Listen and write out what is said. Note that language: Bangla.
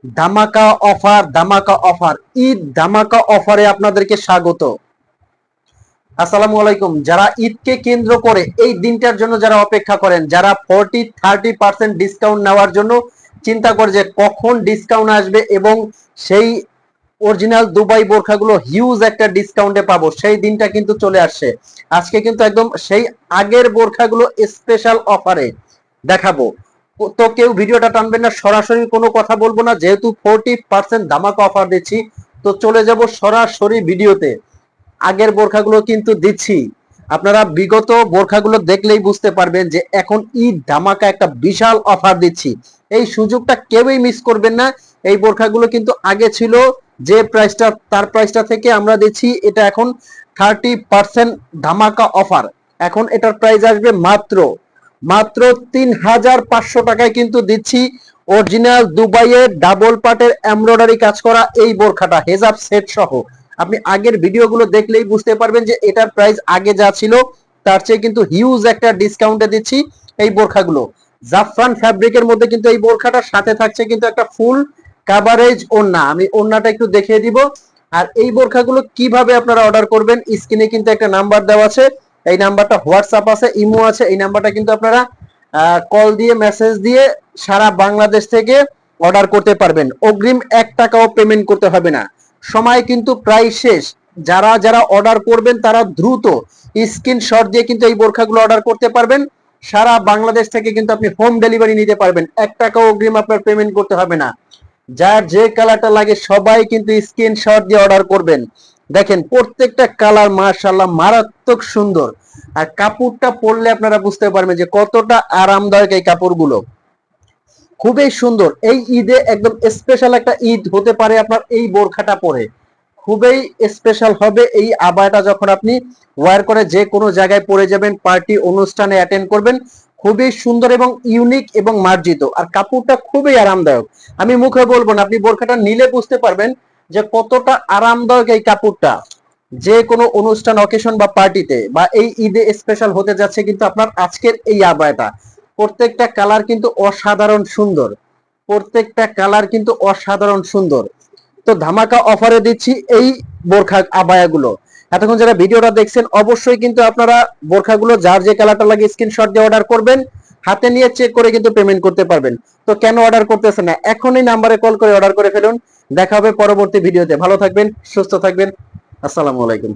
ধামাকা অফার, ধামাকা অফার, ঈদ ধামাকা অফারে আপনাদেরকে স্বাগত। আসসালামু আলাইকুম। যারা ঈদকে কেন্দ্র করে এই দিনটার জন্য যারা অপেক্ষা করেন, যারা 30% ডিসকাউন্ট নেওয়ার জন্য চিন্তা করে যে কখন ডিসকাউন্ট আসবে এবং সেই অরিজিনাল দুবাই বোরখাগুলো হিউজ একটা ডিসকাউন্টে পাবো, সেই দিনটা কিন্তু চলে আসছে। আজকে কিন্তু একদম সেই আগের বোরখাগুলো স্পেশাল অফারে দেখাবো। তো কেউ ভিডিওটা টানবেন না, সরাসরি কোনো কথা বলবো না, যেহেতু 40% ধামাকা অফার দিচ্ছি। তো চলে যাব সরাসরি ভিডিওতে। আগের বোরখাগুলো কিন্তু দিচ্ছি, আপনারা বিগত বোরখাগুলো দেখলেই বুঝতে পারবেন যে এখন ঈদ ধামাকা একটা বিশাল অফার দিচ্ছি। এই সুযোগটা কেউই মিস করবেন না। এই বোরখাগুলো কিন্তু আগে ছিল যে প্রাইসটা, তার প্রাইসটা থেকে আমরা দিচ্ছি এটা এখন 30% ধামাকা অফার। এখন এটার প্রাইস আসবে মাত্র মাত্র 3500 টাকায় কিন্তু দিচ্ছি অরিজিনাল দুবাইয়ের ডাবল পাটের এমব্রয়ডারি কাজ করা এই বোরখাটা হেজাব সেট সহ। আপনি আগের ভিডিওগুলো দেখলেই বুঝতে পারবেন যে এটার প্রাইস আগে যা ছিল তার চেয়ে কিন্তু হিউজ একটা ডিসকাউন্টে দিচ্ছি এই বোরখাগুলো। জাফরান ফ্যাব্রিকের মধ্যে কিন্তু এই বোরখাটার সাথে থাকছে কিন্তু একটা ফুল কাভারেজ ওড়না। আমি ওড়নাটা একটু দেখিয়ে দিব। আর এই বোরখাগুলো কিভাবে আপনারা অর্ডার করবেন, স্ক্রিনে কিন্তু একটা নাম্বার দেওয়া আছে, এই নাম্বারটা হোয়াটসঅ্যাপ আছে, ইমো আছে, এই নাম্বারটা কিন্তু আপনারা কল দিয়ে মেসেজ দিয়ে সারা বাংলাদেশ থেকে অর্ডার করতে পারবেন। অগ্রিম 1 টাকাও পেমেন্ট করতে হবে না। সময় কিন্তু প্রায় শেষ। যারা যারা অর্ডার করবেন তারা দ্রুত স্ক্রিনশট দিয়ে কিন্তু এই বোরখাগুলো অর্ডার করতে পারবেন। সারা বাংলাদেশ থেকে কিন্তু আপনি হোম ডেলিভারি নিতে পারবেন, 1 টাকাও অগ্রিম আপনার পেমেন্ট করতে হবে না। যার যে কালারটা লাগে সবাই কিন্তু স্ক্রিনশট দিয়ে অর্ডার করবেন। দেখেন প্রত্যেকটা কালার মাশাআল্লাহ মারাত্মক সুন্দর। আর কাপড়টা পরলে আপনারা বুঝতে পারবেন যে কতটা আরামদায়ক এই কাপড়গুলো, খুবই সুন্দর। এই ঈদে একদম স্পেশাল একটা ঈদ হতে পারে আপনার এই বোরখাটা পরে। খুবই স্পেশাল হবে এই আবায়াটা যখন আপনি ওয়্যার করে যে কোনো জায়গায় পরে যাবেন, পার্টি অনুষ্ঠানে অ্যাটেন্ড করবেন। খুবই সুন্দর এবং ইউনিক এবং মার্জিত, আর কাপড়টা খুবই আরামদায়ক। আমি মুখে বলবো না, আপনি বোরখাটা নিলে বুঝতে পারবেন যে কতটা আরামদায়ক এই কাপড়টা। যে কোনো অনুষ্ঠান, অকেশন বা পার্টিতে বা এই ঈদে স্পেশাল হতে যাচ্ছে কিন্তু আপনার আজকের এই আবায়াটা। প্রত্যেকটা কালার কিন্তু অসাধারণ সুন্দর, প্রত্যেকটা কালার কিন্তু অসাধারণ সুন্দর। তো ধামাকা অফারে দিচ্ছি এই বোরখা আবায়াগুলো। এতক্ষণ যারা ভিডিওটা দেখছেন অবশ্যই কিন্তু আপনারা বোরখাগুলো যার যে কালারটা লাগে স্ক্রিনশট দিয়ে অর্ডার করবেন, হাতে নিয়ে চেক করে কিন্তু পেমেন্ট করতে পারবেন। তো কেন অর্ডার করতেছেন না, এখনই নাম্বারে কল করে অর্ডার করে ফেলুন। দেখা হবে পরবর্তী ভিডিওতে। ভালো থাকবেন, সুস্থ থাকবেন। আসসালামু আলাইকুম।